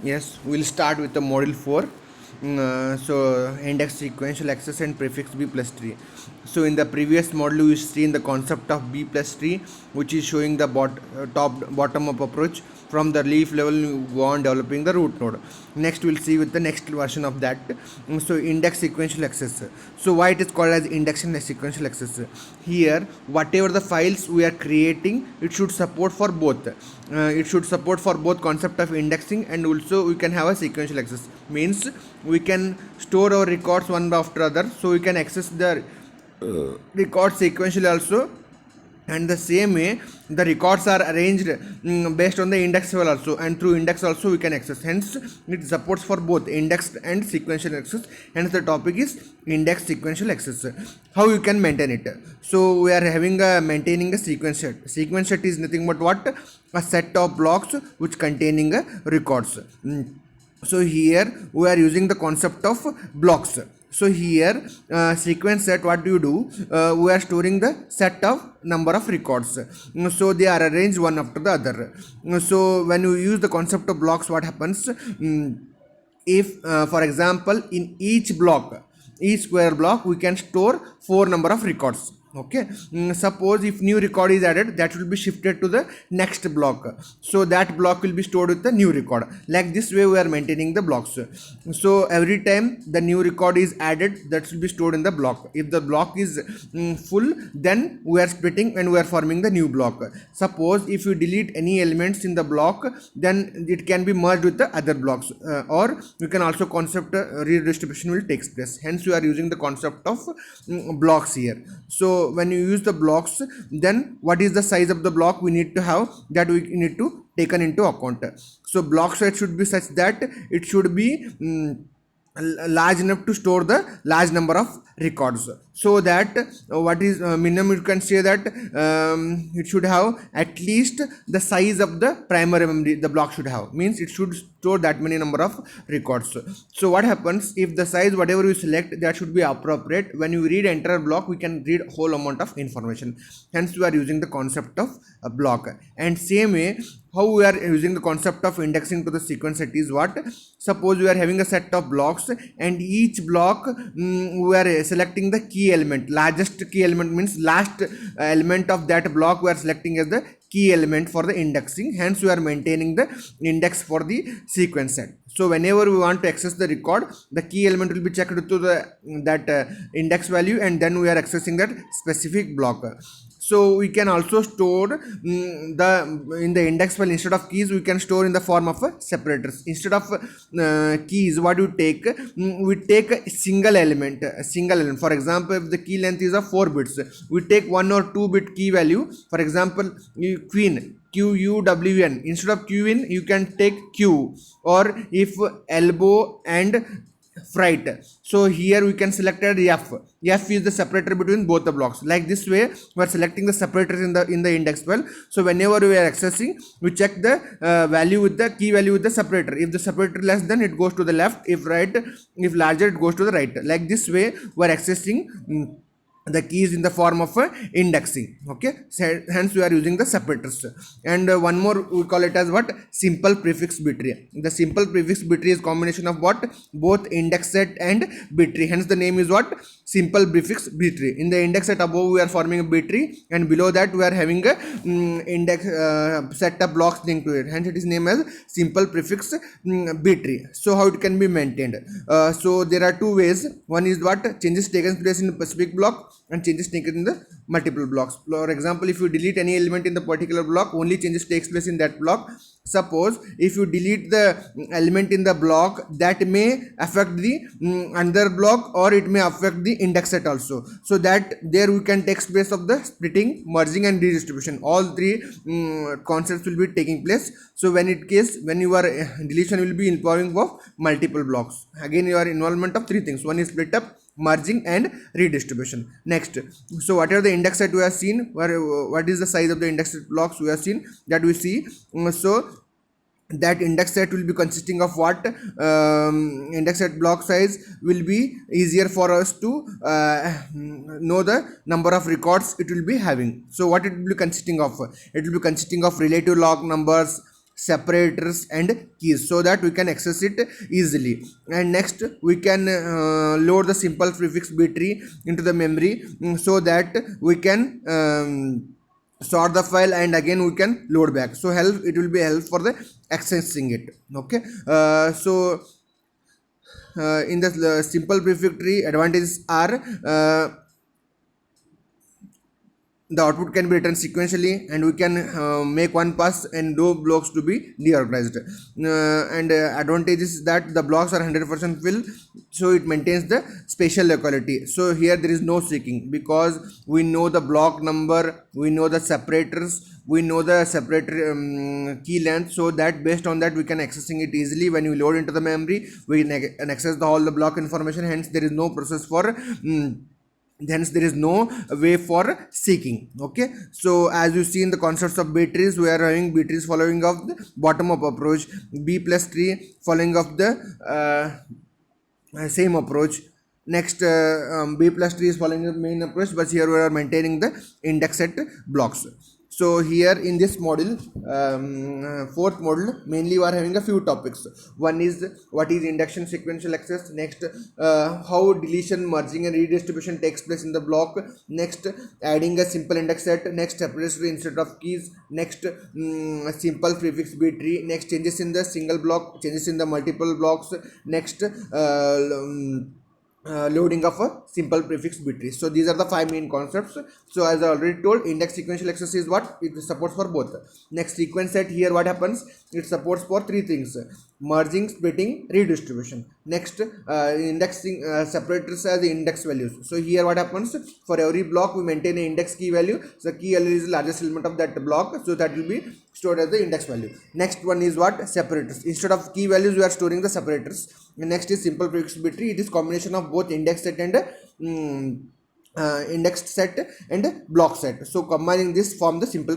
Yes, we'll start with the module 4. So index sequential access and prefix b plus tree. So in the previous module we seen the concept of b plus tree, which is showing the top bottom up approach from the leaf level you go on developing the root node. Next we'll see with the next version of that. So index sequential access. So why it is called as index and sequential access? Here whatever the files we are creating, it should support for both. It should support for both concept of indexing, and also we can have a sequential access, means we can store our records one after other, so we can access the records sequentially also, and the same way the records are arranged based on the index level also, and through index also we can access. Hence it supports for both indexed and sequential access. Hence the topic is index sequential access. How you can maintain it? So we are having maintaining a sequence set. Sequence set is nothing but what? A set of blocks which containing records. So here we are using the concept of blocks. So here sequence set, what do you do? We are storing the set of number of records. So they are arranged one after the other. So when you use the concept of blocks, what happens? If for example in each block, each square block, we can store 4 number of records. Okay, suppose if new record is added, that will be shifted to the next block, so that block will be stored with the new record. Like this way we are maintaining the blocks. So every time the new record is added, that will be stored in the block. If the block is full, then we are splitting and we are forming the new block. Suppose if you delete any elements in the block, then it can be merged with the other blocks, or you can also concept redistribution will take place. Hence you are using the concept of blocks here. So when you use the blocks, then what is the size of the block we need to have, that we need to taken into account. So block size should be such that it should be large enough to store the large number of records, so that what is minimum, you can say that it should have at least the size of the primary memory the block should have, means it should store that many number of records. So what happens, if the size whatever you select, that should be appropriate, when you read entire block, we can read whole amount of information. Hence we are using the concept of a block. And same way how we are using the concept of indexing to the sequence set is what? Suppose we are having a set of blocks, and each block we are selecting the key element. Largest key element means last element of that block we are selecting as the key element for the indexing. Hence we are maintaining the index for the sequence set. So whenever we want to access the record, the key element will be checked to the that index value, and then we are accessing that specific block. So we can also store in the index file, instead of keys we can store in the form of separators. Instead of keys, what you take? We take a single element. For example, if the key length is of 4 bits, we take 1 or 2 bit key value. For example, queen, QUWN, instead of QIN you can take Q, or if elbow and fright, so here we can select F. F is the separator between both the blocks. Like this way we are selecting the separators in the index file. So whenever we are accessing, we check the value with the key value with the separator. If the separator less, then it goes to the left. If larger, it goes to the right. Like this way we are accessing the keys in the form of indexing. Okay, so hence we are using the separators. And one more, we call it as what? Simple prefix bit tree. The simple prefix bit tree is combination of what? Both index set and bit tree. Hence the name is what? Simple prefix bit tree. In the index set above we are forming a bit tree, and below that we are having a index set of blocks linked to it. Hence it is named as simple prefix bit tree. So how it can be maintained? So there are two ways. One is what? Changes taken place in a specific block, and changes taken in the multiple blocks. For example, if you delete any element in the particular block, only changes takes place in that block. Suppose if you delete the element in the block, that may affect the another block, or it may affect the index set also. So that there we can take place of the splitting, merging and redistribution. All three concepts will be taking place. So when your deletion will be involving of multiple blocks, again your involvement of three things. One is split up, merging and redistribution. Next, so what are the index set we have seen? What is the size of the index set blocks we have seen, that we see. So that index set will be consisting of what? Index set block size will be easier for us to know the number of records it will be having. So what it will be consisting of? It will be consisting of relative log numbers, separators and keys, so that we can access it easily. And next we can load the simple prefix B tree into the memory, so that we can sort the file and again we can load back. So it will be help for the accessing it. Okay, in the simple prefix tree, advantages are the output can be written sequentially, and we can make one pass and no blocks to be deorganized. And advantage is that the blocks are 100% fill, so it maintains the spatial locality. So here there is no seeking, because we know the block number, we know the separators, we know the separator key length, so that based on that we can accessing it easily. When you load into the memory, we can access all the block information, hence there is no process for hence there is no way for seeking. Okay, so as you see in the concepts of B trees, we are having B trees following of the bottom up approach, B plus tree following of the same approach. Next, B plus tree is following the main approach, but here we are maintaining the index set blocks. So here in this module, fourth module, mainly we are having a few topics. One is what is induction sequential access. Next, how deletion, merging and redistribution takes place in the block. Next, adding a simple index set. Next, separators instead of keys. Next, simple prefix B tree. Next, changes in the single block, changes in the multiple blocks. Next, loading of a simple prefix B tree. So these are the 5 main concepts. So as I already told, index sequential access is what it supports for both. Next, sequence set, here what happens, it supports for 3 things: merging, splitting, redistribution. Next, indexing separators as index values. So here what happens, for every block we maintain an index key value. So key value is the largest element of that block, so that will be stored as the index value. Next one is what, separators. Instead of key values we are storing the separators. Next is simple prefix B tree. It is combination of both index set and index set and block set. So combining this form the simple